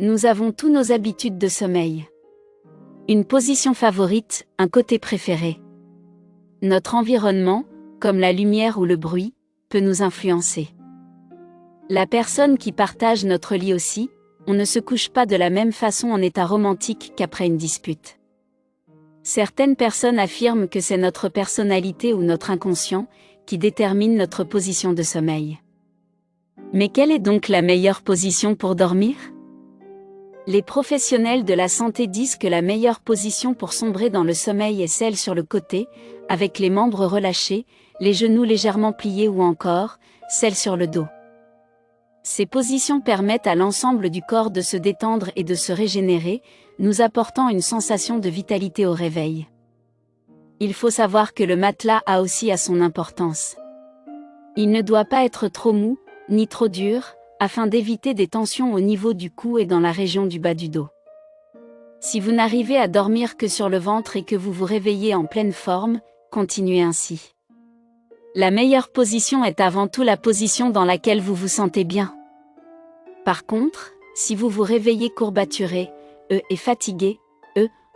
Nous avons tous nos habitudes de sommeil. Une position favorite, un côté préféré. Notre environnement, comme la lumière ou le bruit, peut nous influencer. La personne qui partage notre lit aussi, on ne se couche pas de la même façon en état romantique qu'après une dispute. Certaines personnes affirment que c'est notre personnalité ou notre inconscient qui détermine notre position de sommeil. Mais quelle est donc la meilleure position pour dormir ? Les professionnels de la santé disent que la meilleure position pour sombrer dans le sommeil est celle sur le côté, avec les membres relâchés, les genoux légèrement pliés ou encore, celle sur le dos. Ces positions permettent à l'ensemble du corps de se détendre et de se régénérer, nous apportant une sensation de vitalité au réveil. Il faut savoir que le matelas a aussi son importance. Il ne doit pas être trop mou, ni trop dur, afin d'éviter des tensions au niveau du cou et dans la région du bas du dos. Si vous n'arrivez à dormir que sur le ventre et que vous vous réveillez en pleine forme, continuez ainsi. La meilleure position est avant tout la position dans laquelle vous vous sentez bien. Par contre, si vous vous réveillez courbaturé, et fatigué,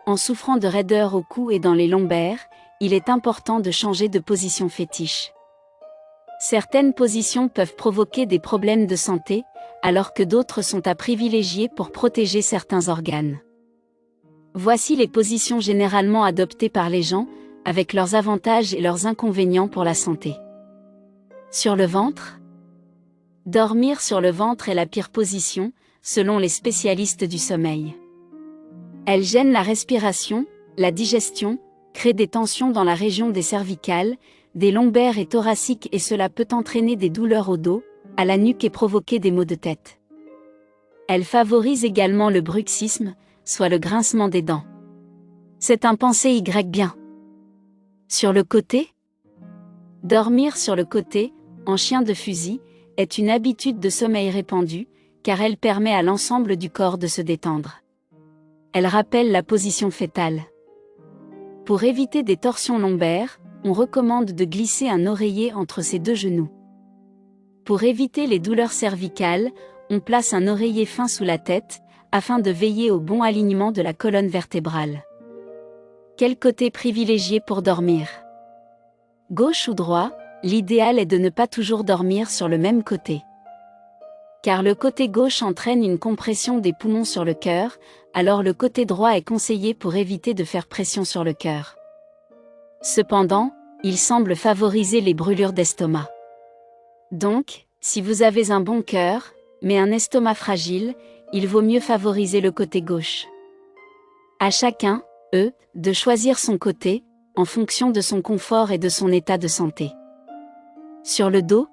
en souffrant de raideur au cou et dans les lombaires, il est important de changer de position fétiche. Certaines positions peuvent provoquer des problèmes de santé, alors que d'autres sont à privilégier pour protéger certains organes. Voici les positions généralement adoptées par les gens, avec leurs avantages et leurs inconvénients pour la santé. Sur le ventre ? Dormir sur le ventre est la pire position, selon les spécialistes du sommeil. Elle gêne la respiration, la digestion, crée des tensions dans la région des cervicales, des lombaires et thoraciques et cela peut entraîner des douleurs au dos, à la nuque et provoquer des maux de tête. Elle favorise également le bruxisme, soit le grincement des dents. C'est un pensée Y bien. Sur le côté ? Dormir sur le côté, en chien de fusil, est une habitude de sommeil répandue, car elle permet à l'ensemble du corps de se détendre. Elle rappelle la position fœtale. Pour éviter des torsions lombaires, on recommande de glisser un oreiller entre ses deux genoux. Pour éviter les douleurs cervicales, on place un oreiller fin sous la tête, afin de veiller au bon alignement de la colonne vertébrale. Quel côté privilégié pour dormir ? Gauche ou droit, l'idéal est de ne pas toujours dormir sur le même côté. Car le côté gauche entraîne une compression des poumons sur le cœur, alors le côté droit est conseillé pour éviter de faire pression sur le cœur. Cependant, il semble favoriser les brûlures d'estomac. Donc, si vous avez un bon cœur, mais un estomac fragile, il vaut mieux favoriser le côté gauche. À chacun, de choisir son côté, en fonction de son confort et de son état de santé. Sur le dos,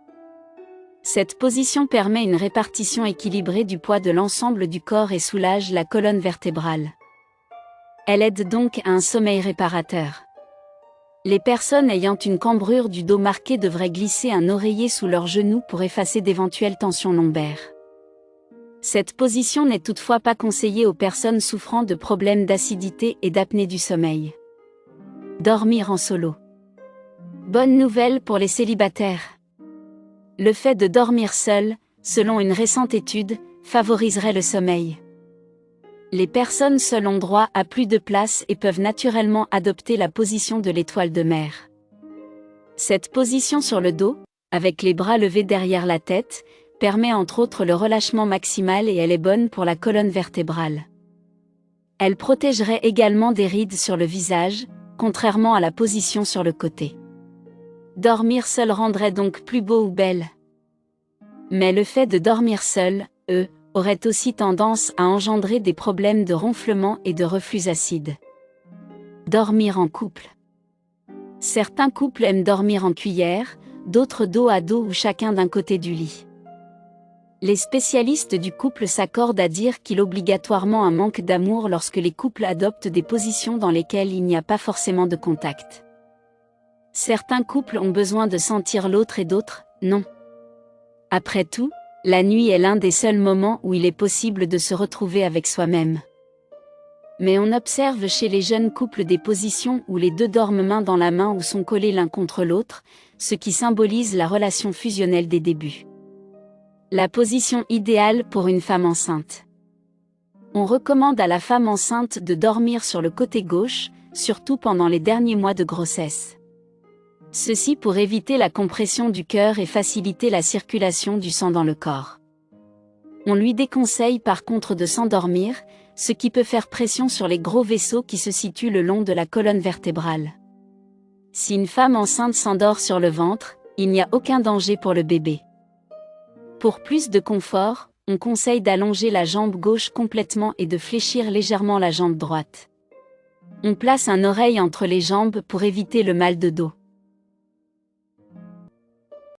cette position permet une répartition équilibrée du poids de l'ensemble du corps et soulage la colonne vertébrale. Elle aide donc à un sommeil réparateur. Les personnes ayant une cambrure du dos marquée devraient glisser un oreiller sous leurs genoux pour effacer d'éventuelles tensions lombaires. Cette position n'est toutefois pas conseillée aux personnes souffrant de problèmes d'acidité et d'apnée du sommeil. Dormir en solo. Bonne nouvelle pour les célibataires. Le fait de dormir seul, selon une récente étude, favoriserait le sommeil. Les personnes seules ont droit à plus de place et peuvent naturellement adopter la position de l'étoile de mer. Cette position sur le dos, avec les bras levés derrière la tête, permet entre autres le relâchement maximal et elle est bonne pour la colonne vertébrale. Elle protégerait également des rides sur le visage, contrairement à la position sur le côté. Dormir seul rendrait donc plus beau ou belle. Mais le fait de dormir seul, aurait aussi tendance à engendrer des problèmes de ronflement et de reflux acide. Dormir en couple. Certains couples aiment dormir en cuillère, d'autres dos à dos ou chacun d'un côté du lit. Les spécialistes du couple s'accordent à dire qu'il y a obligatoirement un manque d'amour lorsque les couples adoptent des positions dans lesquelles il n'y a pas forcément de contact. Certains couples ont besoin de sentir l'autre et d'autres, non. Après tout, la nuit est l'un des seuls moments où il est possible de se retrouver avec soi-même. Mais on observe chez les jeunes couples des positions où les deux dorment main dans la main ou sont collés l'un contre l'autre, ce qui symbolise la relation fusionnelle des débuts. La position idéale pour une femme enceinte. On recommande à la femme enceinte de dormir sur le côté gauche, surtout pendant les derniers mois de grossesse. Ceci pour éviter la compression du cœur et faciliter la circulation du sang dans le corps. On lui déconseille par contre de s'endormir, ce qui peut faire pression sur les gros vaisseaux qui se situent le long de la colonne vertébrale. Si une femme enceinte s'endort sur le ventre, il n'y a aucun danger pour le bébé. Pour plus de confort, on conseille d'allonger la jambe gauche complètement et de fléchir légèrement la jambe droite. On place un oreille entre les jambes pour éviter le mal de dos.